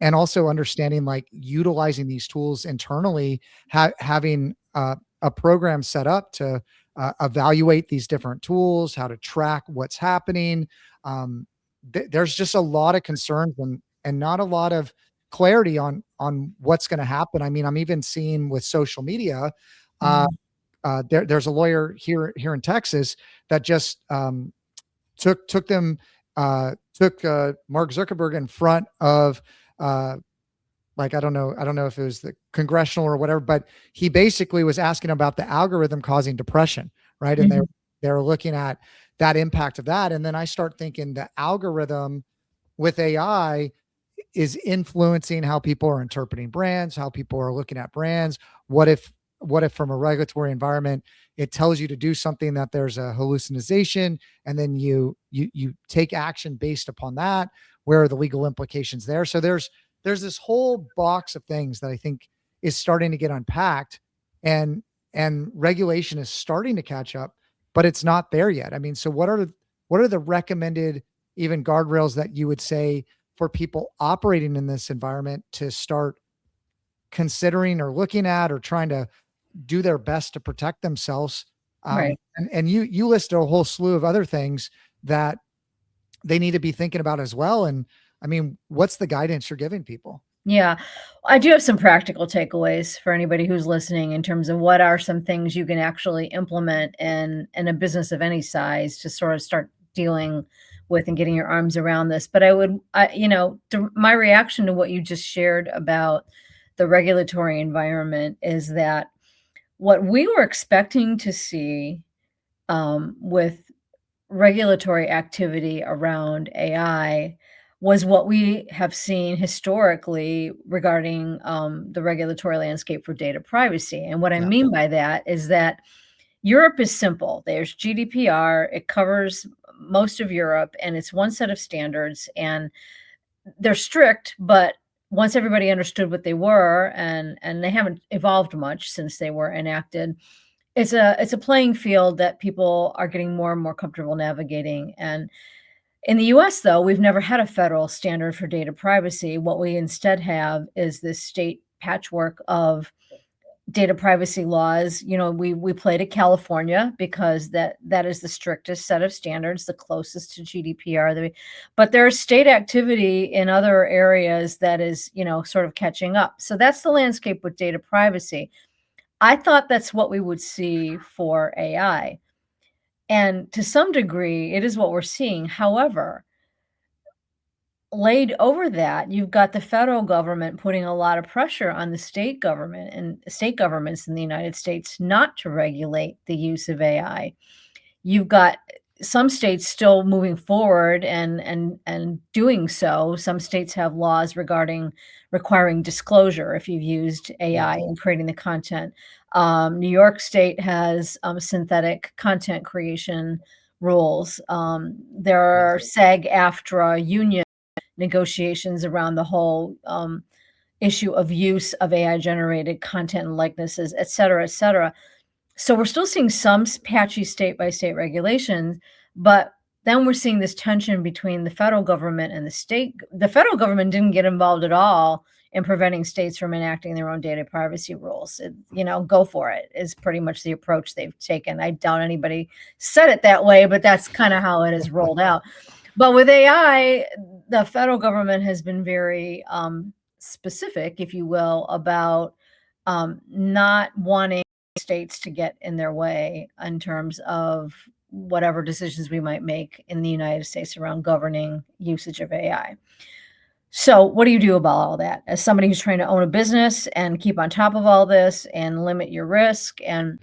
And also understanding, like, utilizing these tools internally, having a program set up to evaluate these different tools, how to track what's happening. There's just a lot of concerns and not a lot of clarity on what's going to happen. I mean, I'm even seeing with social media, uh, there's a lawyer here in Texas that just took them took Mark Zuckerberg in front of like, I don't know if it was the congressional or whatever, but he basically was asking about the algorithm causing depression, right? And they're looking at that impact of that. And then I start thinking the algorithm with AI is influencing how people are interpreting brands, how people are looking at brands. What if from a regulatory environment, it tells you to do something that there's a hallucination, and then you take action based upon that? Where are the legal implications there? So there's this whole box of things that I think is starting to get unpacked, and regulation is starting to catch up, but it's not there yet. I mean, so what are the recommended even guardrails that you would say for people operating in this environment to start considering or looking at or trying to do their best to protect themselves? Right. And you listed a whole slew of other things that they need to be thinking about as well. And I mean, what's the guidance you're giving people? Yeah, I do have some practical takeaways for anybody who's listening in terms of what are some things you can actually implement in a business of any size to sort of start dealing with and getting your arms around this. But my reaction to what you just shared about the regulatory environment is that what we were expecting to see with regulatory activity around AI was what we have seen historically regarding the regulatory landscape for data privacy. And what I mean by that is that Europe is simple. There's GDPR, it covers most of Europe, and it's one set of standards, and they're strict, but once everybody understood what they were, and they haven't evolved much since they were enacted, it's a playing field that people are getting more and more comfortable navigating. And in the US, though, we've never had a federal standard for data privacy. What we instead have is this state patchwork of data privacy laws. We play to California because that is the strictest set of standards, the closest to GDPR. But there's state activity in other areas that is, sort of catching up. So that's the landscape with data privacy. I thought that's what we would see for AI. And to some degree, it is what we're seeing. However, laid over that, you've got the federal government putting a lot of pressure on the state government and state governments in the United States not to regulate the use of AI. You've got some states still moving forward and doing so. Some states have laws requiring disclosure if you've used AI in creating the content. New York State has synthetic content creation rules. There are SAG-AFTRA union negotiations around the whole issue of use of AI-generated content and likenesses, et cetera, et cetera. So we're still seeing some patchy state-by-state regulations, but then we're seeing this tension between the federal government and the state. The federal government didn't get involved at all in preventing states from enacting their own data privacy rules. Go for it is pretty much the approach they've taken. I doubt anybody said it that way, but that's kind of how it is rolled out. But with AI, the federal government has been very specific, if you will, about not wanting states to get in their way in terms of whatever decisions we might make in the United States around governing usage of AI. So what do you do about all that? As somebody who's trying to own a business and keep on top of all this and limit your risk and